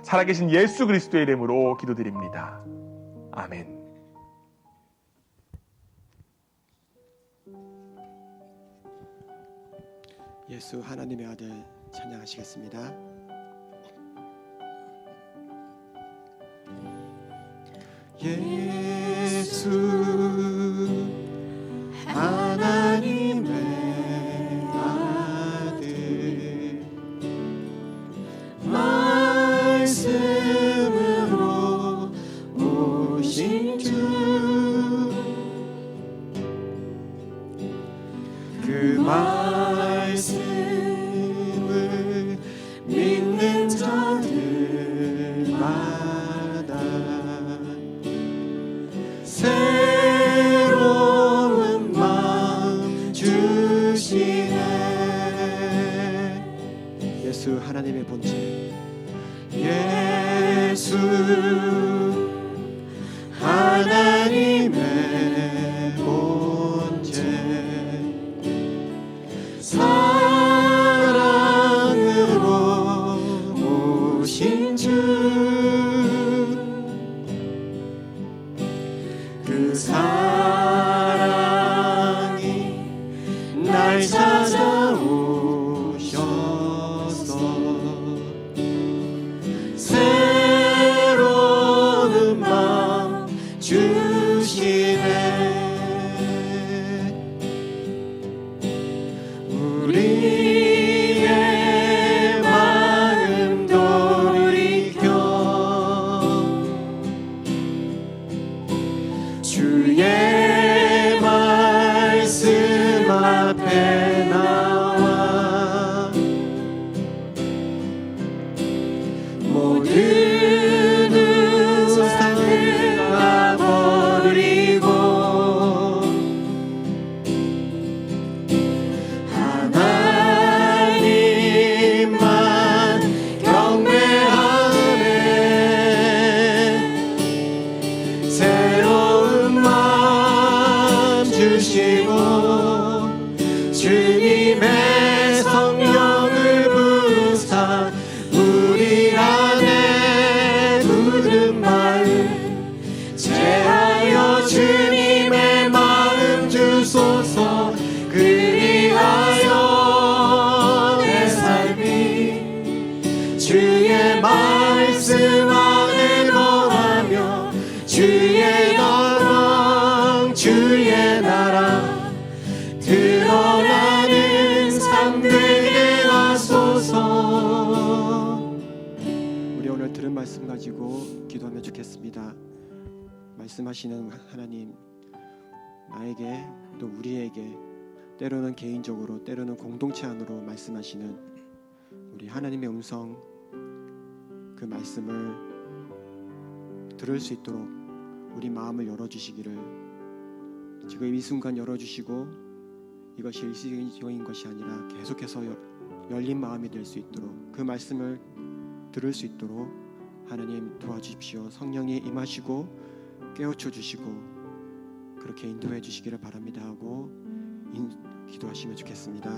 살아계신 예수 그리스도의 이름으로 기도드립니다. 아멘. 예수 하나님의 아들 찬양하시겠습니다. 예수 하나님의 아들 말씀으로 오신 주 그 말씀을 믿는 자들마다 새로운 마음 주시네. 예수 하나님의 본체 예수 하나님의 본체 사랑으로 오신 주 그 사랑이 날 찾아오셔서 새로운 마음 주시네. 우리의 마음 돌이켜 주의 말씀 앞에 나와 모든 우상을 놔버리고 하나님만 경배하네. 새로운 마음 주시고 주님의 성령을 부으사 우리 안에 굳은 마음 제하여 주님의 마음 주소서. 그리하여 내 삶이 주의 말씀 안에 거하며 주의 영광 주의 나라 드러나는 삶 되게 하소서. 우리 오늘 들은 말씀 가지고 기도하면 좋겠습니다. 말씀하시는 하나님, 나에게 또 우리에게 때로는 개인적으로 때로는 공동체 안으로 말씀하시는 우리 하나님의 음성, 그 말씀을 들을 수 있도록 우리 마음을 열어주시기를, 지금 이 순간 열어주시고 이것이 일시적인 것이 아니라 계속해서 열린 마음이 될 수 있도록, 그 말씀을 들을 수 있도록 하나님 도와주십시오. 성령이 임하시고 깨우쳐 주시고 그렇게 인도해 주시기를 바랍니다 하고 기도하시면 좋겠습니다.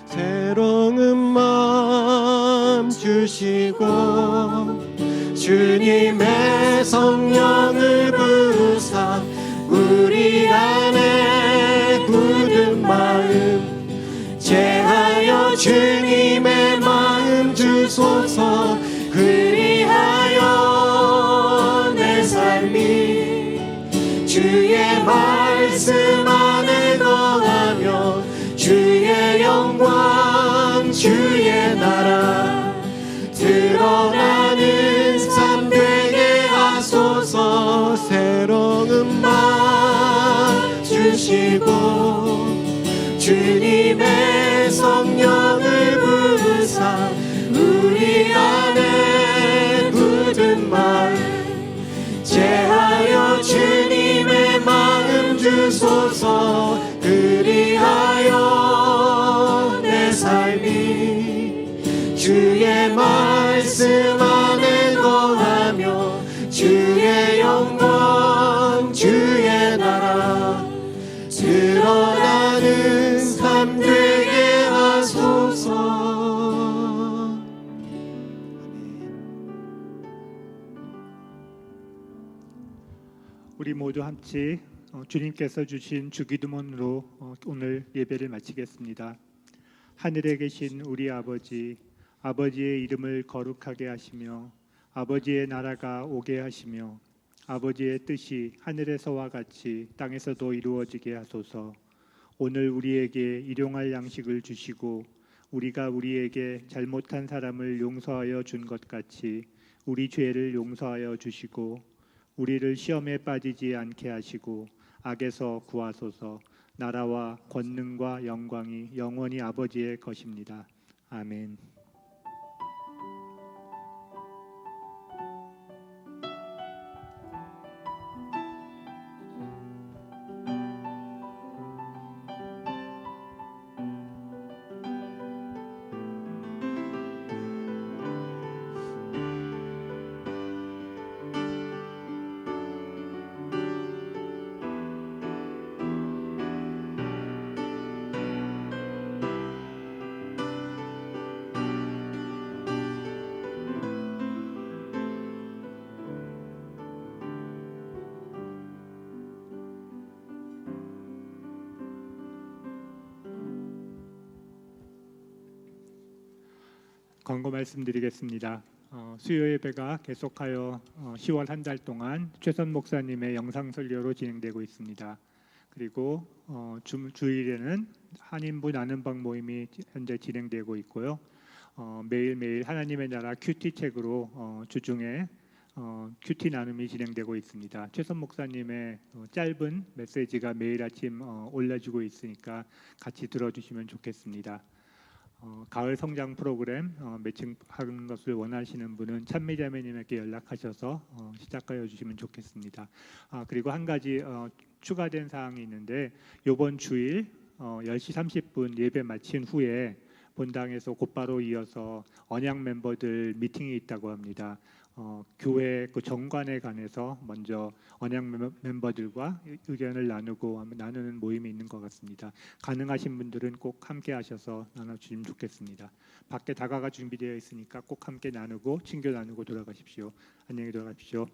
새로운 마음 주시고 주님의 성령을 부으사 우리 안에 굳은 마음 제하여 주님의 마음 주소서. 그리하여 내 삶이 주의 말씀 안에 거하며 주의 영광 주의 나라 드러나는 새로운 맘 주시고 주님의 성령을 부으사 우리 안에 굳은 마음 제하여 주님의 마음 주소서. 그리하여 내 삶이 주의 말씀 안에 거하며 주의 영광 주의 나라 드러나는 삶 되게 하소서. 우리 모두 함께 주님께서 주신 주기도문으로 오늘 예배를 마치겠습니다. 하늘에 계신 우리 아버지, 아버지의 이름을 거룩하게 하시며 아버지의 나라가 오게 하시며 아버지의 뜻이 하늘에서와 같이 땅에서도 이루어지게 하소서. 오늘 우리에게 일용할 양식을 주시고 우리가 우리에게 잘못한 사람을 용서하여 준 것 같이 우리 죄를 용서하여 주시고 우리를 시험에 빠지지 않게 하시고 악에서 구하소서. 나라와 권능과 영광이 영원히 아버지의 것입니다. 아멘. 권고 말씀드리겠습니다. 수요 예배가 계속하여 10월 한 달 동안 최선 목사님의 영상 설교로 진행되고 있습니다. 그리고 주일에는 한인부 나눔방 모임이 현재 진행되고 있고요. 매일매일 하나님의 나라 큐티 책으로 주중에 큐티 나눔이 진행되고 있습니다. 최선 목사님의 짧은 메시지가 매일 아침 올려지고 있으니까 같이 들어주시면 좋겠습니다. 가을 성장 프로그램 매칭하는 것을 원하시는 분은 찬미자매님에게 연락하셔서 시작하여 주시면 좋겠습니다. 그리고 한 가지 추가된 사항이 있는데 이번 주일 10시 30분 예배 마친 후에 본당에서 곧바로 이어서 언약 멤버들 미팅이 있다고 합니다. 교회 그 정관에 관해서 먼저 언약 멤버들과 의견을 나누는 모임이 있는 것 같습니다. 가능하신 분들은 꼭 함께 하셔서 나눠주시면 좋겠습니다. 밖에 다가가 준비되어 있으니까 꼭 함께 나누고 친교 나누고 돌아가십시오. 안녕히 돌아가십시오.